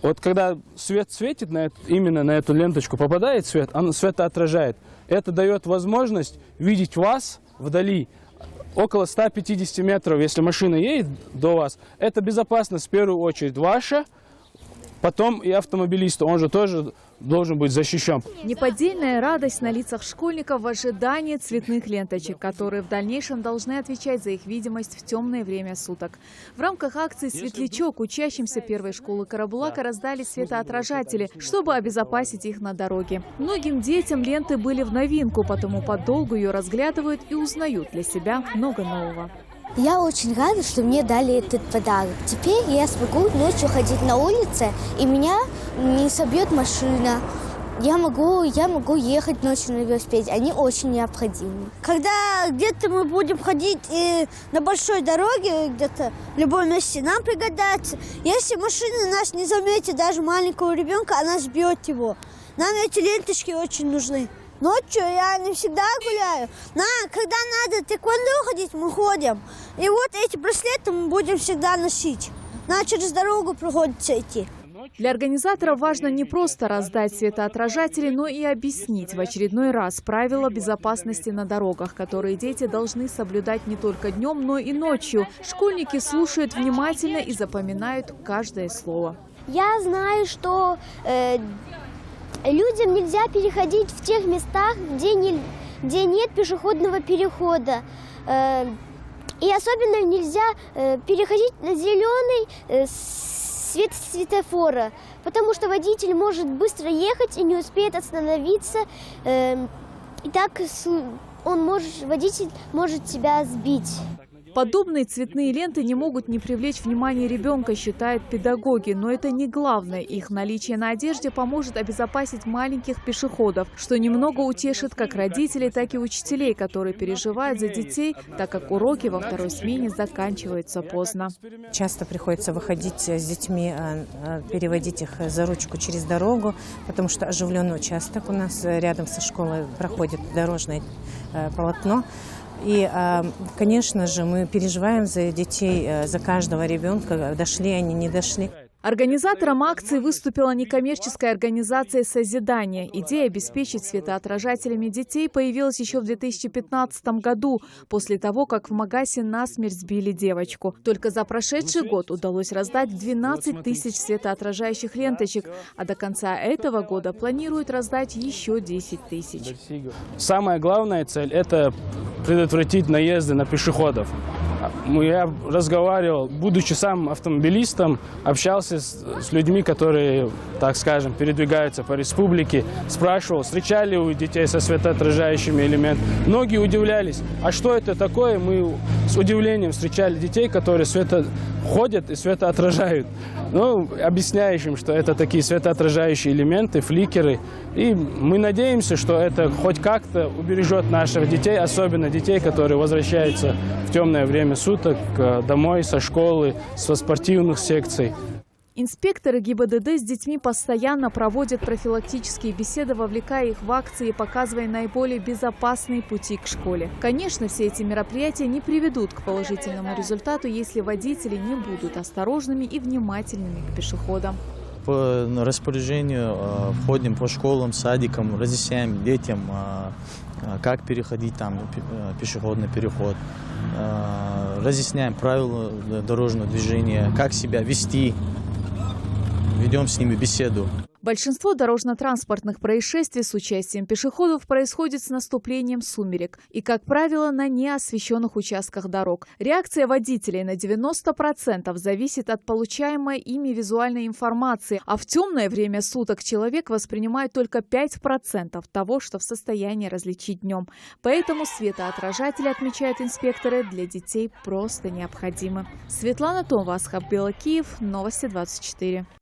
Вот когда свет светит именно на эту ленточку, попадает свет, он светоотражает. Это дает возможность видеть вас вдали. Около 150 метров, если машина едет до вас, это безопасность в первую очередь ваша, потом и автомобилиста, он же тоже должен быть защищен. Неподдельная радость на лицах школьников в ожидании цветных ленточек, которые в дальнейшем должны отвечать за их видимость в темное время суток. В рамках акции «Светлячок» учащимся первой школы Карабулака раздали светоотражатели, чтобы обезопасить их на дороге. Многим детям ленты были в новинку, потому подолгу ее разглядывают и узнают для себя много нового. Я очень рада, что мне дали этот подарок. Теперь я смогу ночью ходить на улице, и меня не собьет машина. Я могу ехать ночью на велосипеде. Они очень необходимы. Когда где-то мы будем ходить на большой дороге, где-то в любом месте, нам пригодится. Если машина нас не заметит, даже маленького ребенка, она сбьет его. Нам эти ленточки очень нужны. Ночью я не всегда гуляю. Когда надо тэквондо ходить, мы ходим. И вот эти браслеты мы будем всегда носить. Через дорогу приходится идти. Для организаторов важно не просто раздать светоотражатели, но и объяснить в очередной раз правила безопасности на дорогах, которые дети должны соблюдать не только днем, но и ночью. Школьники слушают внимательно и запоминают каждое слово. Я знаю, что людям нельзя переходить в тех местах, где нет пешеходного перехода. И особенно нельзя переходить на зеленый свет светофора, потому что водитель может быстро ехать и не успеет остановиться. И так водитель может тебя сбить. Подобные цветные ленты не могут не привлечь внимание ребенка, считают педагоги. Но это не главное. Их наличие на одежде поможет обезопасить маленьких пешеходов, что немного утешит как родителей, так и учителей, которые переживают за детей, так как уроки во второй смене заканчиваются поздно. Часто приходится выходить с детьми, переводить их за ручку через дорогу, потому что оживленный участок у нас рядом со школой проходит дорожное полотно. И, конечно же, мы переживаем за детей, за каждого ребенка, дошли они, не дошли. Организатором акции выступила некоммерческая организация «Созидание». Идея обеспечить светоотражателями детей появилась еще в 2015 году, после того, как в Магасе насмерть сбили девочку. Только за прошедший год удалось раздать 12 тысяч светоотражающих ленточек, а до конца этого года планируют раздать еще 10 тысяч. Самая главная цель – это предотвратить наезды на пешеходов. Я разговаривал, будучи сам автомобилистом, общался с людьми, которые, так скажем, передвигаются по республике, спрашивал, встречали у детей со светоотражающими элементами. Многие удивлялись, а что это такое? Мы с удивлением встречали детей, которые ходят и светоотражают. Ну, объясняешь им, что это такие светоотражающие элементы, фликеры. И мы надеемся, что это хоть как-то убережет наших детей, особенно детей, которые возвращаются в темное время суток домой со школы, со спортивных секций. Инспекторы ГИБДД с детьми постоянно проводят профилактические беседы, вовлекая их в акции и показывая наиболее безопасные пути к школе. Конечно, все эти мероприятия не приведут к положительному результату, если водители не будут осторожными и внимательными к пешеходам. По распоряжению ходим по школам, садикам, разъясняем детям, как переходить там пешеходный переход, разъясняем правила дорожного движения, как себя вести, ведем с ними беседу. Большинство дорожно-транспортных происшествий с участием пешеходов происходит с наступлением сумерек и, как правило, на неосвещенных участках дорог. Реакция водителей на 90% зависит от получаемой ими визуальной информации, а в темное время суток человек воспринимает только 5% того, что в состоянии различить днем. Поэтому светоотражатели, отмечают инспекторы, для детей просто необходимы. Светлана Томова, Асхаб Белокиев, Новости 24.